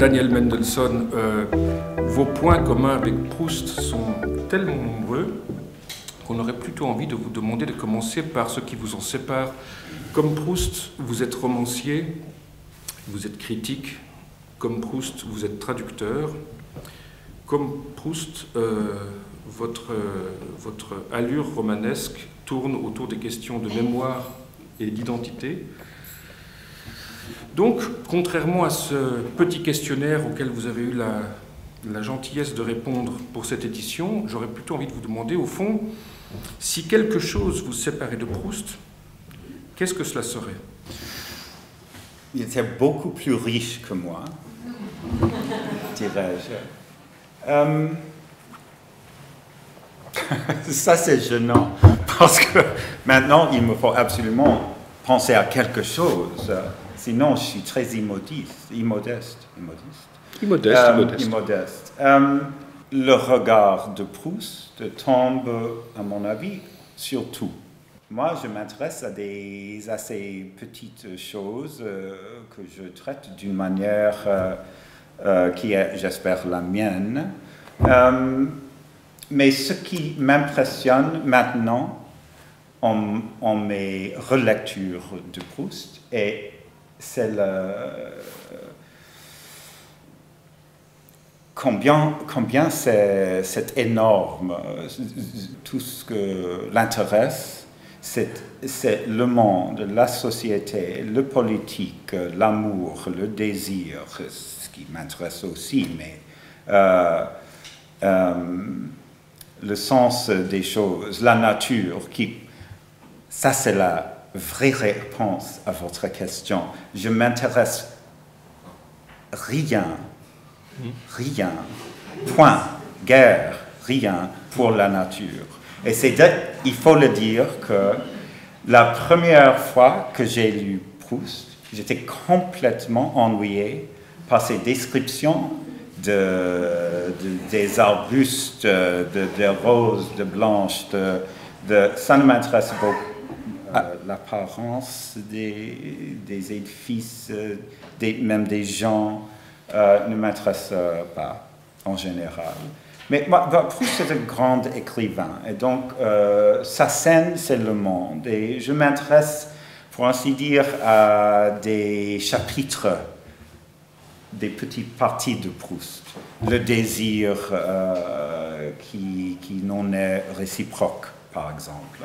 Daniel Mendelssohn, vos points communs avec Proust sont tellement nombreux qu'on aurait plutôt envie de vous demander de commencer par ce qui vous en sépare. Comme Proust, vous êtes romancier, vous êtes critique. Comme Proust, vous êtes traducteur. Comme Proust, votre allure romanesque tourne autour des questions de mémoire et d'identité. Donc, contrairement à ce petit questionnaire auquel vous avez eu la gentillesse de répondre pour cette édition, j'aurais plutôt envie de vous demander, au fond, si quelque chose vous séparait de Proust, qu'est-ce que cela serait? Il était beaucoup plus riche que moi, dirais-je. Ça, c'est gênant, parce que maintenant, il me faut absolument penser à quelque chose. Sinon, je suis très immodeste. Le regard de Proust tombe, à mon avis, sur tout. Moi, je m'intéresse à des assez petites choses que je traite d'une manière qui est, j'espère, la mienne. Mais ce qui m'impressionne maintenant en mes relectures de Proust, c'est combien c'est énorme. Tout ce que l'intéresse, c'est le monde, la société, le politique, l'amour, le désir, ce qui m'intéresse aussi, mais le sens des choses, la nature, ça c'est la vraie réponse à votre question. Je m'intéresse rien, point, guerre, rien pour la nature. Et il faut le dire que la première fois que j'ai lu Proust, j'étais complètement ennuyé par ses descriptions des arbustes, des roses, de blanches, ça ne m'intéresse beaucoup. L'apparence des édifices, même des gens, ne m'intéresse pas en général. Mais Proust est un grand écrivain, et donc sa scène, c'est le monde. Et je m'intéresse, pour ainsi dire, à des chapitres, des petites parties de Proust. Le désir qui n'en est réciproque, par exemple.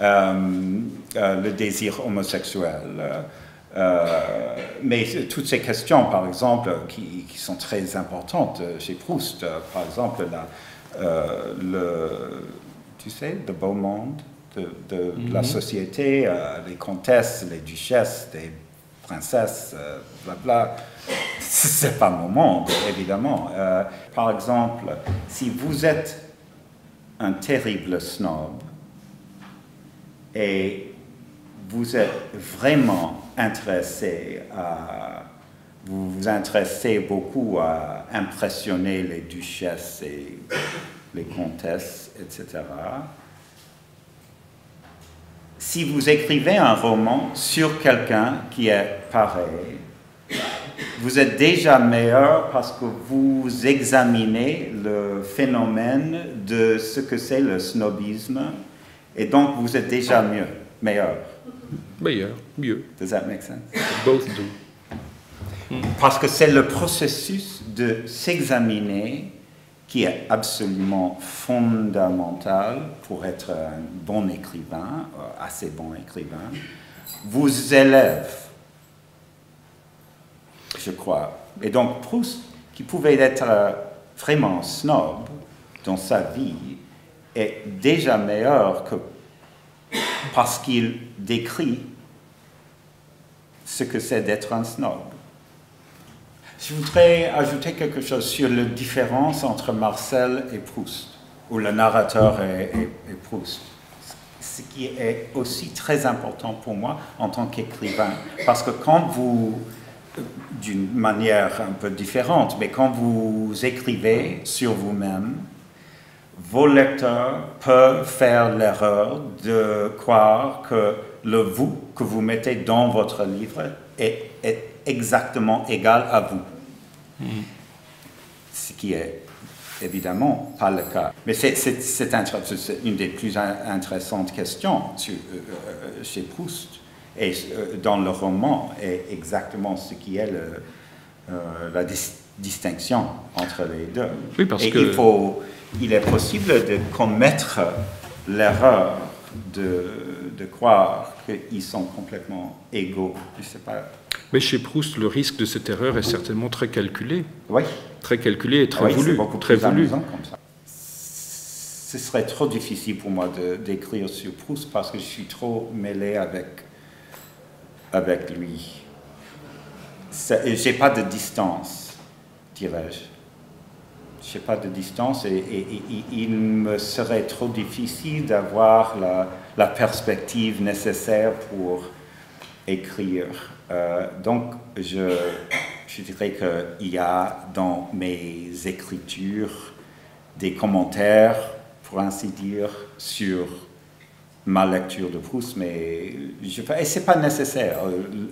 Le désir homosexuel. Mais toutes ces questions, par exemple, qui sont très importantes chez Proust, par exemple, tu sais, le beau monde de la société, les comtesses, les duchesses, les princesses, blabla. C'est pas mon monde, évidemment. Par exemple, si vous êtes un terrible snob, et vous êtes vraiment vous vous intéressez beaucoup à impressionner les duchesses et les comtesses, etc. Si vous écrivez un roman sur quelqu'un qui est pareil, vous êtes déjà meilleur parce que vous examinez le phénomène de ce que c'est le snobisme. Et donc, vous êtes déjà meilleur. Mieux. Does that make sense? Both do. Parce que c'est le processus de s'examiner qui est absolument fondamental pour être un bon écrivain, assez bon écrivain, vous élève, je crois. Et donc, Proust, qui pouvait être vraiment snob dans sa vie, est déjà meilleur parce qu'il décrit ce que c'est d'être un snob. Je voudrais ajouter quelque chose sur la différence entre Marcel et Proust, ou le narrateur et Proust. Ce qui est aussi très important pour moi en tant qu'écrivain, parce que quand vous, d'une manière un peu différente, mais quand vous écrivez sur vous-même, vos lecteurs peuvent faire l'erreur de croire que le vous que vous mettez dans votre livre est exactement égal à vous. Ce qui est évidemment pas le cas. Mais c'est une des plus intéressantes questions chez Proust. Et dans le roman est exactement ce qui est la distinction entre les deux. Oui, parce et que... il est possible de commettre l'erreur de croire qu'ils sont complètement égaux. Je sais pas. Mais chez Proust, le risque de cette erreur est certainement très calculé. Oui. Très calculé et très oui, voulu. C'est beaucoup très plus voulu. amusant comme ça. Ce serait trop difficile pour moi d'écrire sur Proust parce que je suis trop mêlé avec lui. Je n'ai pas de distance, dirais-je. Je n'ai pas de distance et il me serait trop difficile d'avoir la perspective nécessaire pour écrire. Donc, je dirais qu'il y a dans mes écritures des commentaires, pour ainsi dire, sur ma lecture de Proust, mais ce n'est pas nécessaire.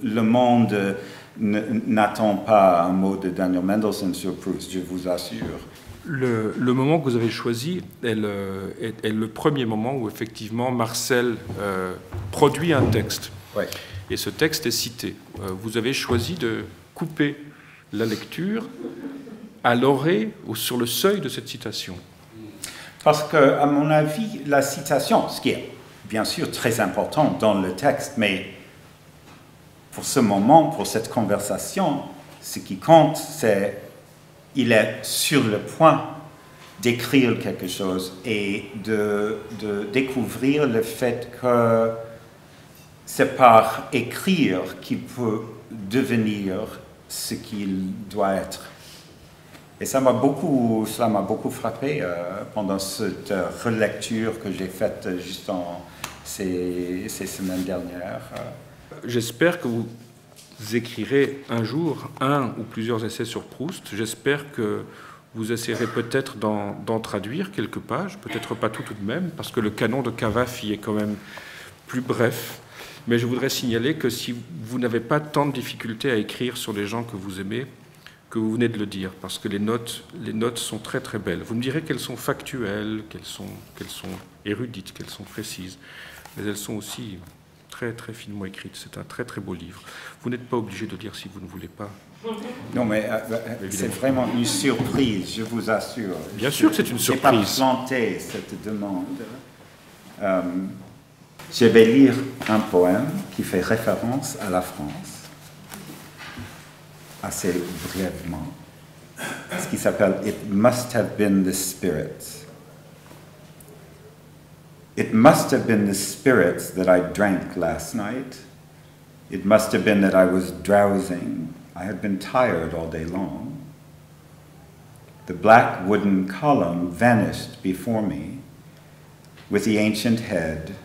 Le monde n'attend pas un mot de Daniel Mendelssohn sur Proust, je vous assure. Le moment que vous avez choisi est le premier moment où effectivement Marcel produit un texte. Ouais. Et ce texte est cité. Vous avez choisi de couper la lecture à l'orée ou sur le seuil de cette citation. Parce que, à mon avis, la citation, ce qui est bien sûr très important dans le texte, mais pour ce moment, pour cette conversation, ce qui compte, c'est qu'il est sur le point d'écrire quelque chose et de découvrir le fait que c'est par écrire qu'il peut devenir ce qu'il doit être. Et ça m'a beaucoup frappé pendant cette relecture que j'ai faite juste ces semaines dernières. J'espère que vous écrirez un jour un ou plusieurs essais sur Proust. J'espère que vous essayerez peut-être d'en traduire quelques pages, peut-être pas tout de même, parce que le canon de Cavafy est quand même plus bref. Mais je voudrais signaler que si vous n'avez pas tant de difficultés à écrire sur les gens que vous aimez, que vous venez de le dire, parce que les notes sont très très belles. Vous me direz qu'elles sont factuelles, qu'elles sont érudites, qu'elles sont précises, mais elles sont aussi très très finement écrites. C'est un très très beau livre. Vous n'êtes pas obligé de lire si vous ne voulez pas. Non, mais c'est vraiment une surprise, je vous assure. Bien sûr que c'est une surprise. Je n'ai pas planté cette demande. Je vais lire un poème qui fait référence à la France, assez brièvement, ce qui s'appelle « It must have been the spirits ». It must have been the spirits that I drank last night. It must have been that I was drowsing. I had been tired all day long. The black wooden column vanished before me with the ancient head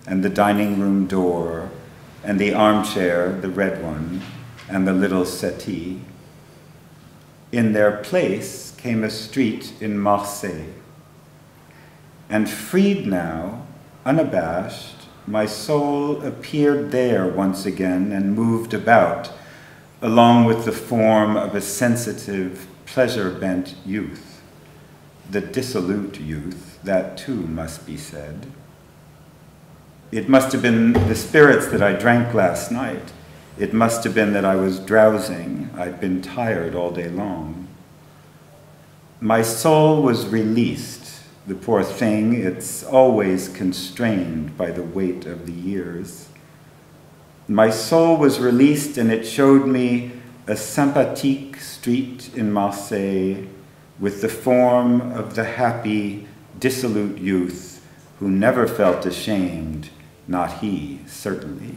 and the dining room door and the armchair, the red one, and the little settee. In their place came a street in Marseille. And freed now, unabashed, my soul appeared there once again and moved about, along with the form of a sensitive, pleasure-bent youth. The dissolute youth, that too must be said. It must have been the spirits that I drank last night. It must have been that I was drowsing. I'd been tired all day long. My soul was released. The poor thing, it's always constrained by the weight of the years. My soul was released and it showed me a sympathique street in Marseille with the form of the happy, dissolute youth who never felt ashamed, not he, certainly.